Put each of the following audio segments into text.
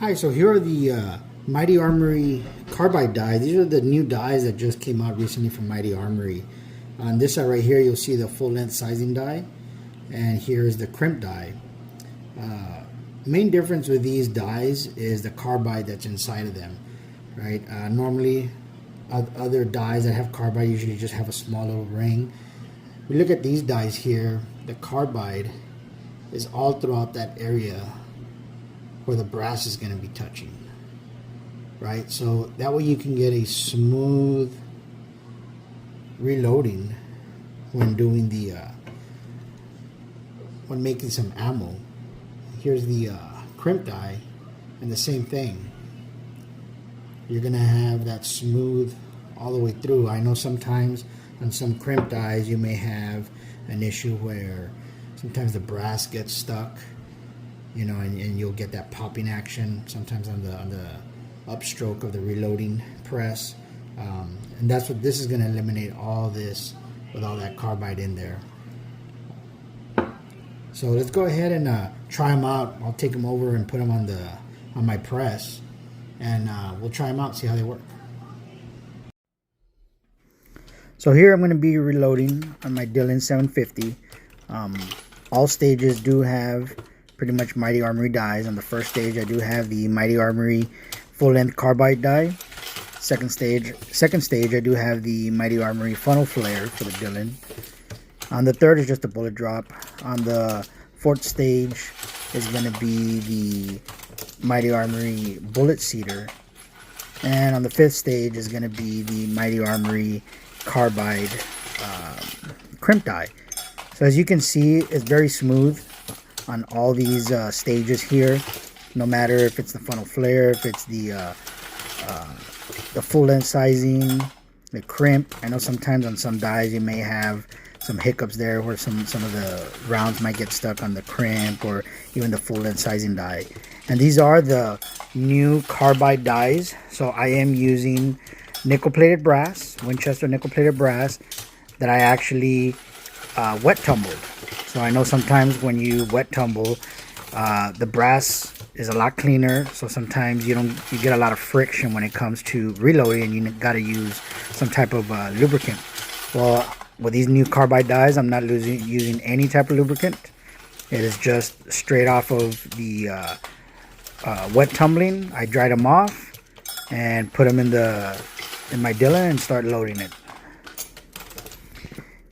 Hi, so here are the Mighty Armory Carbide Die. These are the new dies that just came out recently from Mighty Armory. On this side right here, you'll see the full-length sizing die, and here's the crimp die. Main difference with these dies is the carbide that's inside of them, right? Normally, other dies that have carbide usually just have a small little ring. We look at these dies here, the carbide is all throughout that area where the brass is going to be touching, right? So that way you can get a smooth reloading when doing the when making some ammo. Here's the crimp die, and the same thing. You're gonna have that smooth all the way through. I know sometimes on some crimp dies you may have an issue where sometimes the brass gets stuck, you know, and you'll get that popping action sometimes on the upstroke of the reloading press, and that's what this is going to eliminate, all this with all that carbide in there. So let's go ahead and try them out. I'll take them over and put them on my press, and we'll try them out, see how they work. So here I'm going to be reloading on my Dillon 750. All stages do have pretty much Mighty Armory dies. On the first stage, I do have the Mighty Armory full-length carbide die. Second stage, I do have the Mighty Armory funnel flare for the Dillon. On the third is just a bullet drop. On the fourth stage is going to be the Mighty Armory bullet seeder. And on the fifth stage is going to be the Mighty Armory carbide crimp die. So as you can see, it's very smooth on all these stages here, no matter if it's the funnel flare, if it's the full length sizing, the crimp. I know sometimes on some dies you may have some hiccups there where some of the rounds might get stuck on the crimp, or even the full length sizing die. And these are the new carbide dies. So I am using nickel plated brass, Winchester nickel plated brass, that I actually wet tumbled. So I know sometimes when you wet tumble, the brass is a lot cleaner. So sometimes you get a lot of friction when it comes to reloading, and you got to use some type of lubricant. Well, with these new carbide dies, I'm not using any type of lubricant. It is just straight off of the wet tumbling. I dried them off and put them in my Dillon and start loading it.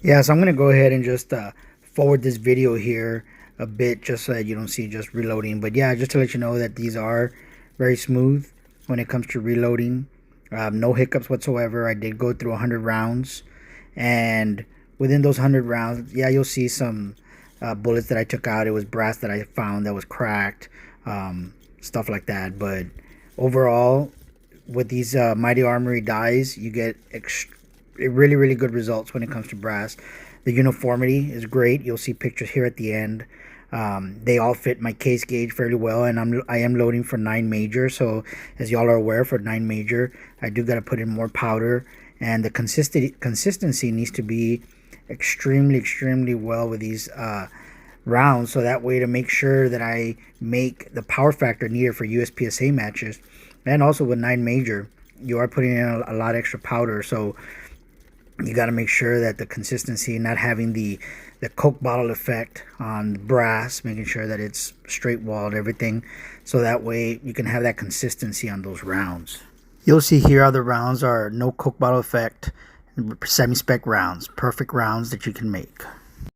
Yeah, so I'm gonna go ahead and just forward this video here a bit, just so that you don't see just reloading. But yeah, just to let you know that these are very smooth when it comes to reloading. No hiccups whatsoever. I did go through 100 rounds, and within those 100 rounds, yeah, you'll see some bullets that I took out. It was brass that I found that was cracked, stuff like that. But overall, with these Mighty Armory dies, you get really good results when it comes to brass. The uniformity is great. You'll see pictures here at the end. They all fit my case gauge fairly well, and I am loading for 9 major. So as y'all are aware, for 9 major, I do got to put in more powder, and the consistency needs to be extremely well with these rounds, so that way to make sure that I make the power factor needed for USPSA matches. And also with 9 major, you are putting in a lot extra powder, so you got to make sure that the consistency, not having the Coke bottle effect on the brass, making sure that it's straight walled, everything, so that way you can have that consistency on those rounds. You'll see here other rounds are no Coke bottle effect, semi-spec rounds, perfect rounds that you can make.